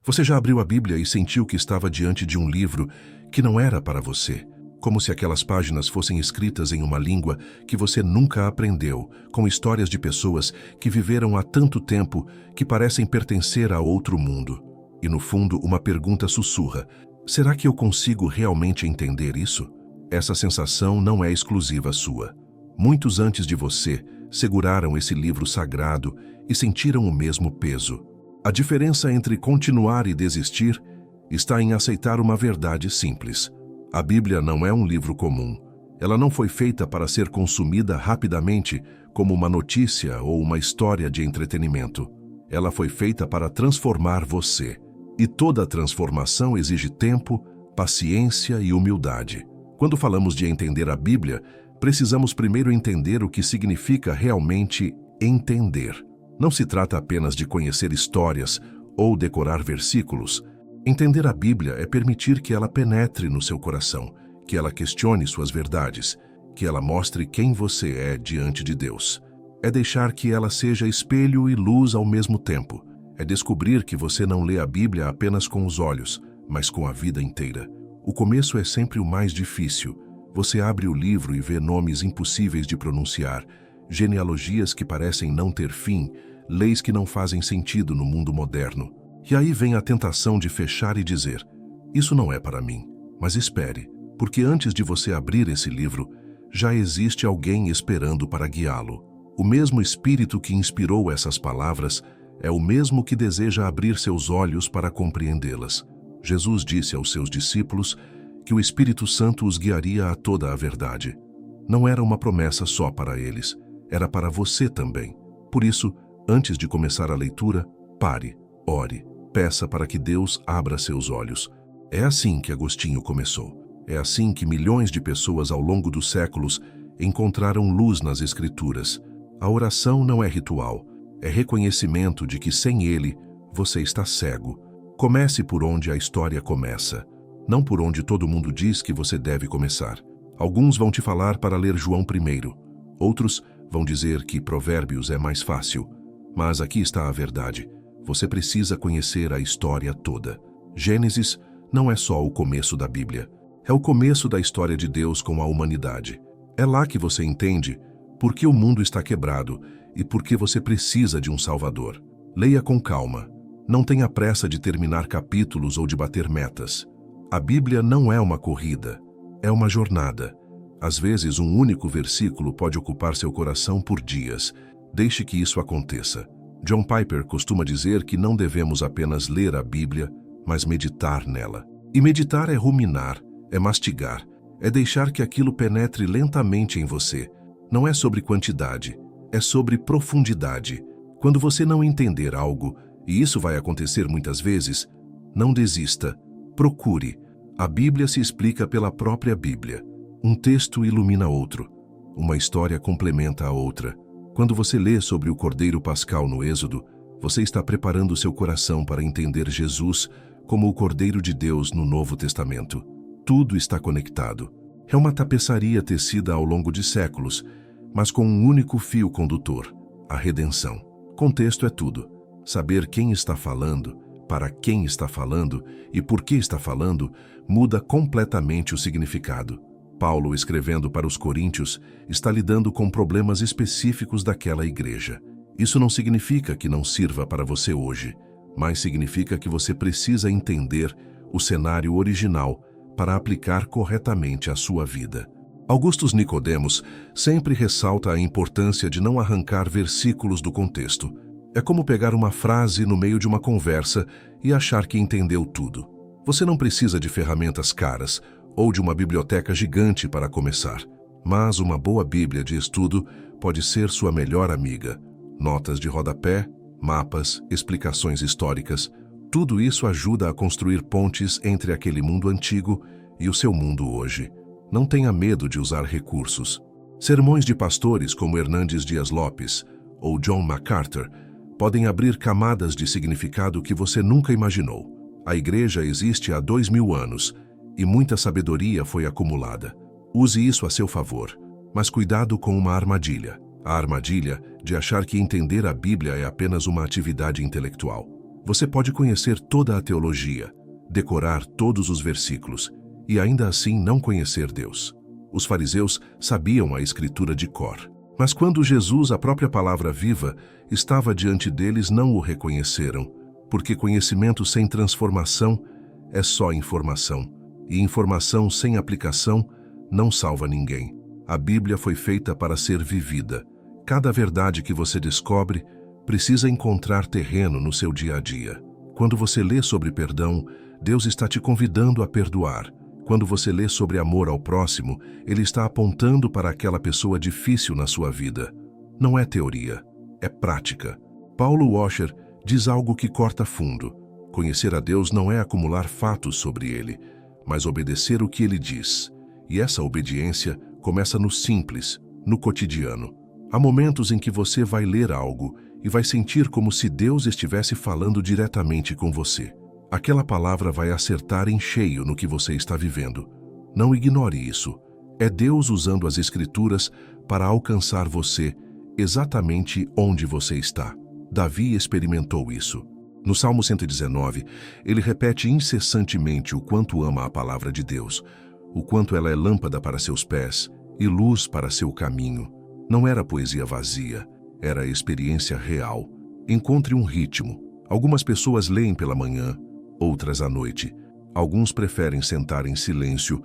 Você já abriu a Bíblia e sentiu que estava diante de um livro que não era para você, como se aquelas páginas fossem escritas em uma língua que você nunca aprendeu, com histórias de pessoas que viveram há tanto tempo que parecem pertencer a outro mundo. E no fundo, uma pergunta sussurra: será que eu consigo realmente entender isso? Essa sensação não é exclusiva sua. Muitos antes de você seguraram esse livro sagrado e sentiram o mesmo peso. A diferença entre continuar e desistir está em aceitar uma verdade simples. A Bíblia não é um livro comum. Ela não foi feita para ser consumida rapidamente como uma notícia ou uma história de entretenimento. Ela foi feita para transformar você. E toda transformação exige tempo, paciência e humildade. Quando falamos de entender a Bíblia, precisamos primeiro entender o que significa realmente entender. Não se trata apenas de conhecer histórias ou decorar versículos. Entender a Bíblia é permitir que ela penetre no seu coração, que ela questione suas verdades, que ela mostre quem você é diante de Deus. É deixar que ela seja espelho e luz ao mesmo tempo. É descobrir que você não lê a Bíblia apenas com os olhos, mas com a vida inteira. O começo é sempre o mais difícil. Você abre o livro e vê nomes impossíveis de pronunciar, genealogias que parecem não ter fim, leis que não fazem sentido no mundo moderno. E aí vem a tentação de fechar e dizer: isso não é para mim. Mas espere, porque antes de você abrir esse livro, já existe alguém esperando para guiá-lo. O mesmo Espírito que inspirou essas palavras é o mesmo que deseja abrir seus olhos para compreendê-las. Jesus disse aos seus discípulos que o Espírito Santo os guiaria a toda a verdade. Não era uma promessa só para eles, era para você também. Por isso, antes de começar a leitura, pare, ore, peça para que Deus abra seus olhos. É assim que Agostinho começou. É assim que milhões de pessoas ao longo dos séculos encontraram luz nas Escrituras. A oração não é ritual, é reconhecimento de que sem ele você está cego. Comece por onde a história começa, não por onde todo mundo diz que você deve começar. Alguns vão te falar para ler João primeiro, outros vão dizer que Provérbios é mais fácil. Mas aqui está a verdade. Você precisa conhecer a história toda. Gênesis não é só o começo da Bíblia. É o começo da história de Deus com a humanidade. É lá que você entende por que o mundo está quebrado e por que você precisa de um Salvador. Leia com calma. Não tenha pressa de terminar capítulos ou de bater metas. A Bíblia não é uma corrida, é uma jornada. Às vezes, um único versículo pode ocupar seu coração por dias. Deixe que isso aconteça. John Piper costuma dizer que não devemos apenas ler a Bíblia, mas meditar nela. E meditar é ruminar, é mastigar, é deixar que aquilo penetre lentamente em você. Não é sobre quantidade, é sobre profundidade. Quando você não entender algo, e isso vai acontecer muitas vezes, não desista, procure. A Bíblia se explica pela própria Bíblia. Um texto ilumina outro, uma história complementa a outra. Quando você lê sobre o Cordeiro Pascal no Êxodo, você está preparando seu coração para entender Jesus como o Cordeiro de Deus no Novo Testamento. Tudo está conectado. É uma tapeçaria tecida ao longo de séculos, mas com um único fio condutor: a redenção. Contexto é tudo. Saber quem está falando, para quem está falando e por que está falando muda completamente o significado. Paulo, escrevendo para os Coríntios, está lidando com problemas específicos daquela igreja. Isso não significa que não sirva para você hoje, mas significa que você precisa entender o cenário original para aplicar corretamente a sua vida. Augustus Nicodemos sempre ressalta a importância de não arrancar versículos do contexto. É como pegar uma frase no meio de uma conversa e achar que entendeu tudo. Você não precisa de ferramentas caras ou de uma biblioteca gigante para começar, mas uma boa Bíblia de estudo pode ser sua melhor amiga. Notas de rodapé, mapas, explicações históricas, tudo isso ajuda a construir pontes entre aquele mundo antigo e o seu mundo hoje. Não tenha medo de usar recursos. Sermões de pastores como Hernandes Dias Lopes ou John MacArthur podem abrir camadas de significado que você nunca imaginou. A igreja existe há 2000 anos e muita sabedoria foi acumulada. Use isso a seu favor, mas cuidado com uma armadilha. A armadilha de achar que entender a Bíblia é apenas uma atividade intelectual. Você pode conhecer toda a teologia, decorar todos os versículos e ainda assim não conhecer Deus. Os fariseus sabiam a Escritura de cor. Mas quando Jesus, a própria palavra viva, estava diante deles, não o reconheceram, porque conhecimento sem transformação é só informação, e informação sem aplicação não salva ninguém. A Bíblia foi feita para ser vivida. Cada verdade que você descobre precisa encontrar terreno no seu dia a dia. Quando você lê sobre perdão, Deus está te convidando a perdoar. Quando você lê sobre amor ao próximo, Ele está apontando para aquela pessoa difícil na sua vida. Não é teoria, é prática. Paulo Washer diz algo que corta fundo. Conhecer a Deus não é acumular fatos sobre Ele, mas obedecer o que Ele diz. E essa obediência começa no simples, no cotidiano. Há momentos em que você vai ler algo e vai sentir como se Deus estivesse falando diretamente com você. Aquela palavra vai acertar em cheio no que você está vivendo. Não ignore isso. É Deus usando as Escrituras para alcançar você exatamente onde você está. Davi experimentou isso. No Salmo 119, ele repete incessantemente o quanto ama a palavra de Deus, o quanto ela é lâmpada para seus pés e luz para seu caminho. Não era poesia vazia, era experiência real. Encontre um ritmo. Algumas pessoas leem pela manhã, outras à noite. Alguns preferem sentar em silêncio,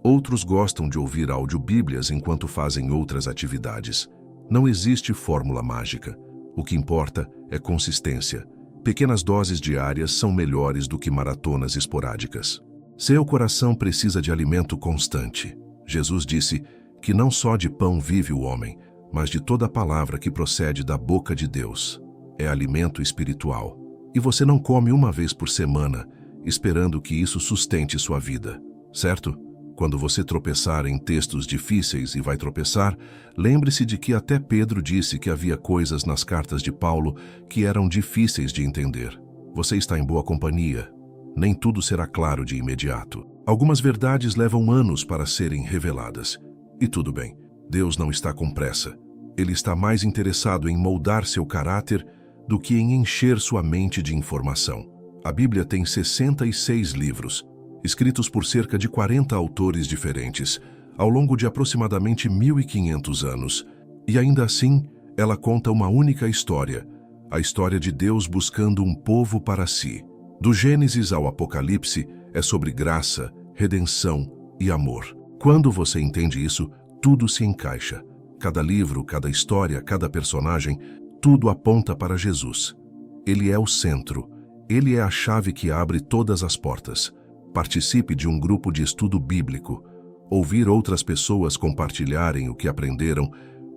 outros gostam de ouvir audiobíblias enquanto fazem outras atividades. Não existe fórmula mágica. O que importa é consistência. Pequenas doses diárias são melhores do que maratonas esporádicas. Seu coração precisa de alimento constante. Jesus disse que não só de pão vive o homem, mas de toda palavra que procede da boca de Deus. É alimento espiritual. E você não come uma vez por semana, esperando que isso sustente sua vida, certo? Quando você tropeçar em textos difíceis e vai tropeçar, lembre-se de que até Pedro disse que havia coisas nas cartas de Paulo que eram difíceis de entender. Você está em boa companhia. Nem tudo será claro de imediato. Algumas verdades levam anos para serem reveladas. E tudo bem, Deus não está com pressa. Ele está mais interessado em moldar seu caráter do que em encher sua mente de informação. A Bíblia tem 66 livros, escritos por cerca de 40 autores diferentes, ao longo de aproximadamente 1.500 anos. E ainda assim, ela conta uma única história, a história de Deus buscando um povo para si. Do Gênesis ao Apocalipse, é sobre graça, redenção e amor. Quando você entende isso, tudo se encaixa. Cada livro, cada história, cada personagem, tudo aponta para Jesus. Ele é o centro. Ele é a chave que abre todas as portas. Participe de um grupo de estudo bíblico. Ouvir outras pessoas compartilharem o que aprenderam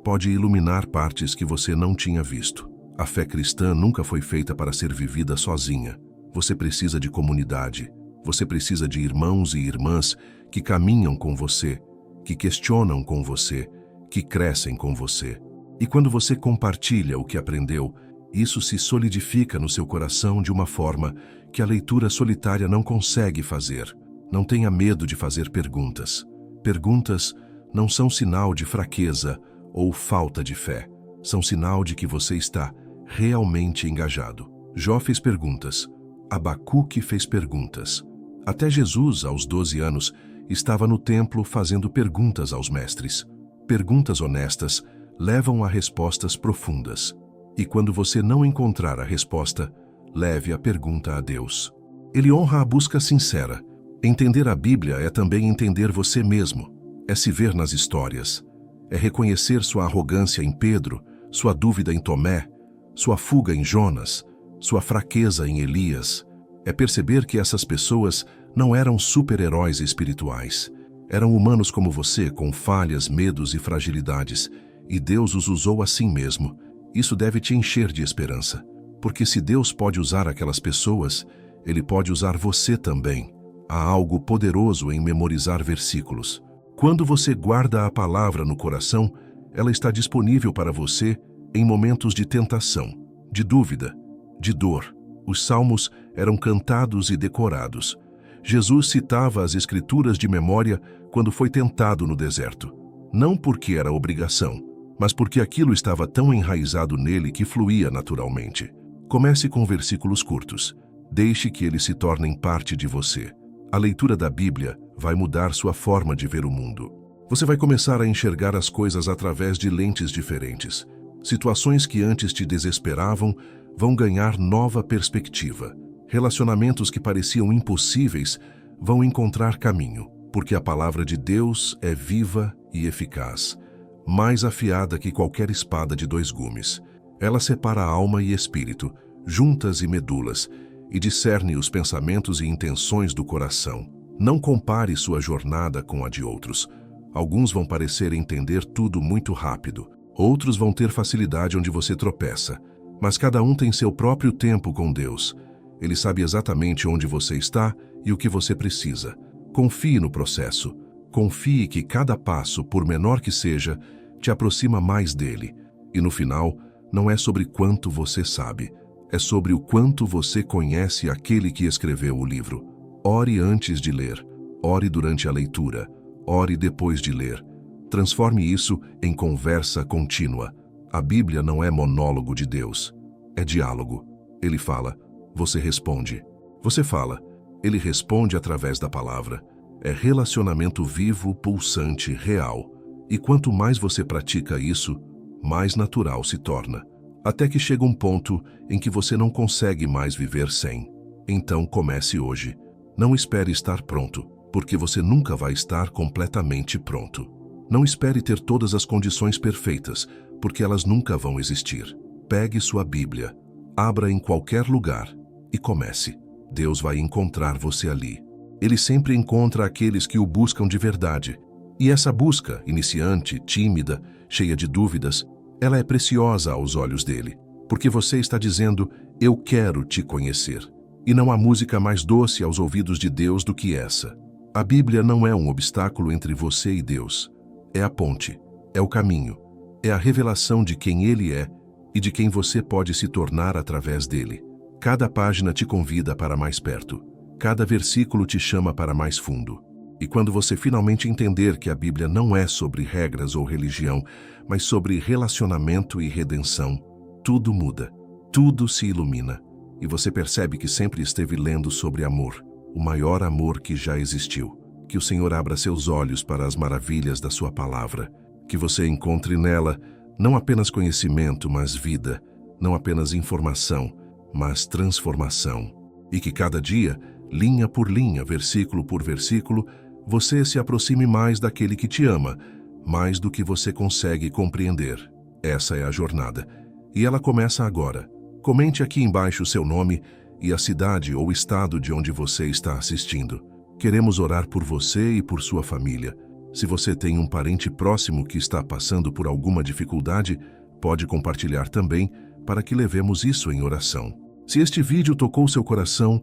pode iluminar partes que você não tinha visto. A fé cristã nunca foi feita para ser vivida sozinha. Você precisa de comunidade. Você precisa de irmãos e irmãs que caminham com você, que questionam com você, que crescem com você. E quando você compartilha o que aprendeu, isso se solidifica no seu coração de uma forma que a leitura solitária não consegue fazer. Não tenha medo de fazer perguntas. Perguntas não são sinal de fraqueza ou falta de fé. São sinal de que você está realmente engajado. Jó fez perguntas. Abacuque fez perguntas. Até Jesus, aos 12 anos, estava no templo fazendo perguntas aos mestres. Perguntas honestas levam a respostas profundas. E quando você não encontrar a resposta, leve a pergunta a Deus. Ele honra a busca sincera. Entender a Bíblia é também entender você mesmo. É se ver nas histórias. É reconhecer sua arrogância em Pedro, sua dúvida em Tomé, sua fuga em Jonas, sua fraqueza em Elias. É perceber que essas pessoas não eram super-heróis espirituais. Eram humanos como você, com falhas, medos e fragilidades. E Deus os usou assim mesmo. Isso deve te encher de esperança. Porque se Deus pode usar aquelas pessoas, Ele pode usar você também. Há algo poderoso em memorizar versículos. Quando você guarda a palavra no coração, ela está disponível para você em momentos de tentação, de dúvida, de dor. Os salmos eram cantados e decorados. Jesus citava as Escrituras de memória quando foi tentado no deserto. Não porque era obrigação, mas porque aquilo estava tão enraizado nele que fluía naturalmente. Comece com versículos curtos. Deixe que eles se tornem parte de você. A leitura da Bíblia vai mudar sua forma de ver o mundo. Você vai começar a enxergar as coisas através de lentes diferentes. Situações que antes te desesperavam vão ganhar nova perspectiva. Relacionamentos que pareciam impossíveis vão encontrar caminho, porque a palavra de Deus é viva e eficaz, mais afiada que qualquer espada de 2 gumes. Ela separa alma e espírito, juntas e medulas, e discerne os pensamentos e intenções do coração. Não compare sua jornada com a de outros. Alguns vão parecer entender tudo muito rápido. Outros vão ter facilidade onde você tropeça. Mas cada um tem seu próprio tempo com Deus. Ele sabe exatamente onde você está e o que você precisa. Confie no processo. Confie que cada passo, por menor que seja, te aproxima mais dele. E no final, não é sobre quanto você sabe. É sobre o quanto você conhece aquele que escreveu o livro. Ore antes de ler. Ore durante a leitura. Ore depois de ler. Transforme isso em conversa contínua. A Bíblia não é monólogo de Deus. É diálogo. Ele fala, você responde. Você fala, ele responde através da palavra. É relacionamento vivo, pulsante, real. E quanto mais você pratica isso, mais natural se torna. Até que chega um ponto em que você não consegue mais viver sem. Então comece hoje. Não espere estar pronto, porque você nunca vai estar completamente pronto. Não espere ter todas as condições perfeitas, porque elas nunca vão existir. Pegue sua Bíblia, abra em qualquer lugar e comece. Deus vai encontrar você ali. Ele sempre encontra aqueles que o buscam de verdade. E essa busca, iniciante, tímida, cheia de dúvidas, ela é preciosa aos olhos dele, porque você está dizendo, eu quero te conhecer. E não há música mais doce aos ouvidos de Deus do que essa. A Bíblia não é um obstáculo entre você e Deus. É a ponte, é o caminho, é a revelação de quem Ele é e de quem você pode se tornar através dele. Cada página te convida para mais perto. Cada versículo te chama para mais fundo. E quando você finalmente entender que a Bíblia não é sobre regras ou religião, mas sobre relacionamento e redenção, tudo muda, tudo se ilumina. E você percebe que sempre esteve lendo sobre amor, o maior amor que já existiu. Que o Senhor abra seus olhos para as maravilhas da sua palavra. Que você encontre nela não apenas conhecimento, mas vida. Não apenas informação, mas transformação. E que cada dia, linha por linha, versículo por versículo, você se aproxime mais daquele que te ama, mais do que você consegue compreender. Essa é a jornada. E ela começa agora. Comente aqui embaixo o seu nome e a cidade ou estado de onde você está assistindo. Queremos orar por você e por sua família. Se você tem um parente próximo que está passando por alguma dificuldade, pode compartilhar também para que levemos isso em oração. Se este vídeo tocou seu coração,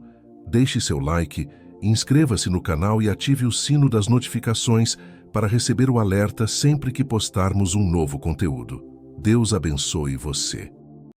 deixe seu like, inscreva-se no canal e ative o sino das notificações para receber o alerta sempre que postarmos um novo conteúdo. Deus abençoe você.